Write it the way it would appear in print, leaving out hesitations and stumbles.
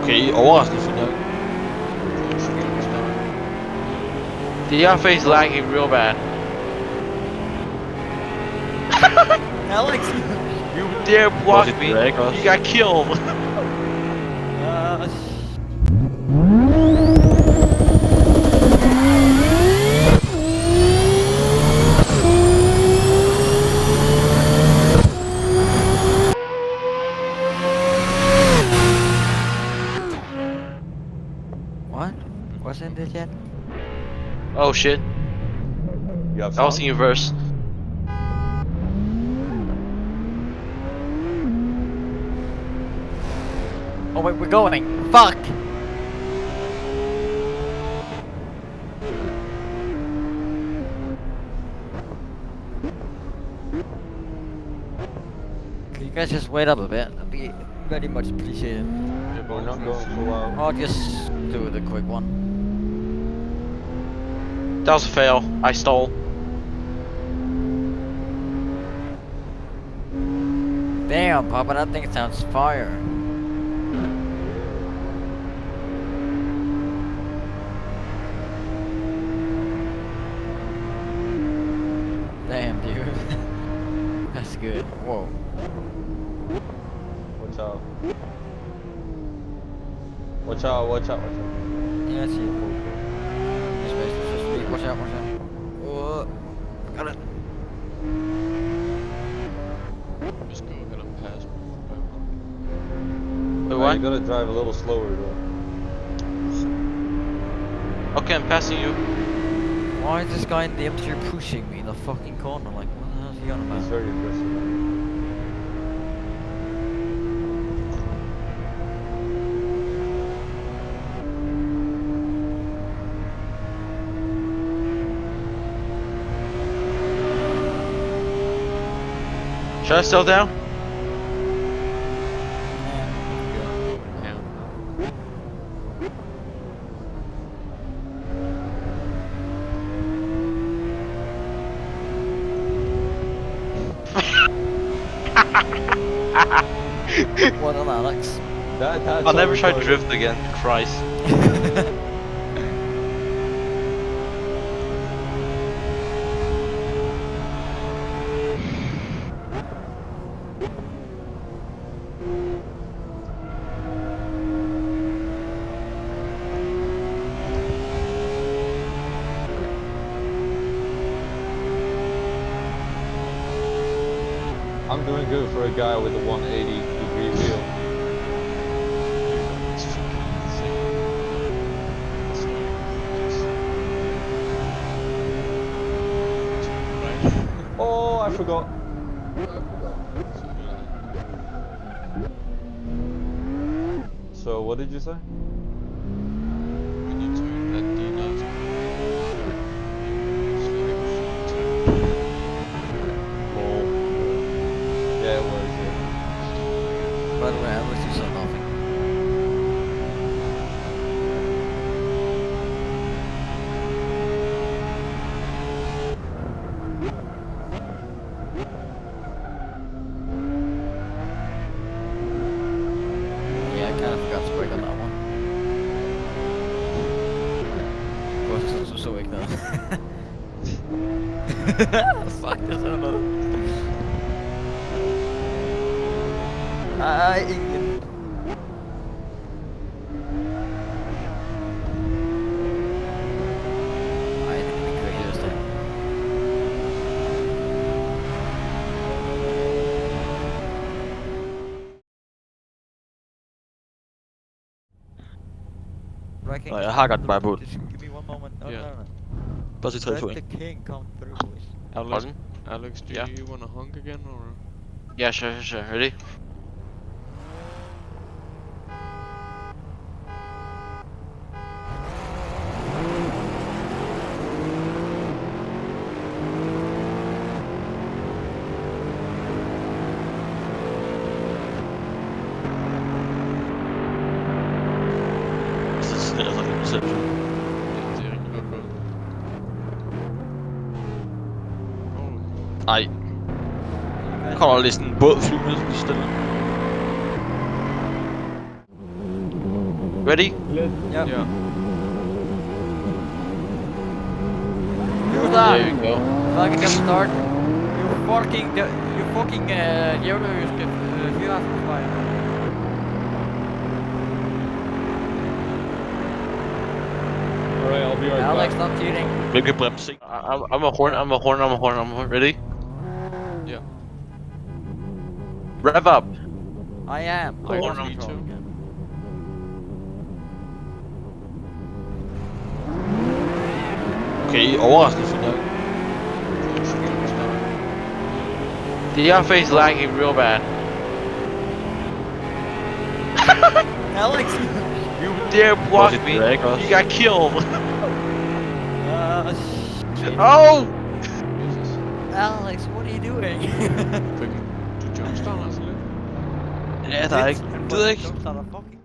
Okay, overraskende fint nok. The RFA is lagging real bad. Alex! You dare block me? Drag You got killed. What? Wasn't it yet? Oh shit. You have I was in reverse. Oh wait, we're going! Fuck! Can you guys just wait up a bit? That'd be very much appreciated. Yeah, but we're not going for a while. I'll just do the quick one. That was a fail. I stole. Damn, Papa, that thing sounds fire. Damn, dude. That's good. Whoa. Watch out. Watch out, watch out, watch out. Yeah, I see. Just wait, just wait. Watch out, watch out. Oh, got it. Just go ahead and pass me. Wait, You what? gotta drive a little slower though. Okay, I'm passing you. Why is this guy in the M3 pushing me in the fucking corner? Like, what the hell is he on It's about? very aggressive. Should I slow down? What on Alex? That's I'll never try to retarded. drift again. Christ. I'm doing good for a guy with a 180-degree wheel. It's fucking insane. It's like... Oh, I forgot. So, what did you say? When you turn that D9 it's like Oh. Yeah, it was, yeah. By the way, Alex, you saw nothing. Yeah, I kind of forgot to brake on that one. Of course, it's so weak now. Fuck this, I don't know. Ingen. Nej, det är mycket just det. Nå, jeg har godt bare på den. Just give me one moment. No, Yeah. no, no. Bare til 3 Let point. the king come through, boys. Alex, do Yeah. you wanna honk again or? Yeah, sure. Ready? Så det er altså lidt selv. Det er rigtig godt gået. Ej. Nu kommer der lige sådan en båd flyvende stille. Ready? Yep. Yeah. Use There that. you go. So I can get start. You fucking Yoda is via fire. Alright, I'll be right Alex, back. stop cheating. Hvilke bremsing? I'm a horn. Ready? Yeah. Rev up. I am. I Horn don't control need to. again. Okay, overraskende for nok. The RFA is lagging real bad. Alex! You dare block it me? drag us? You got killed. Shit. Oh! Jesus. Alex, what are you doing? Fucking. Du jumpstarter altså lidt. Ja, der er ikke. Fucking Det ved jeg ikke. jumpstarter fucking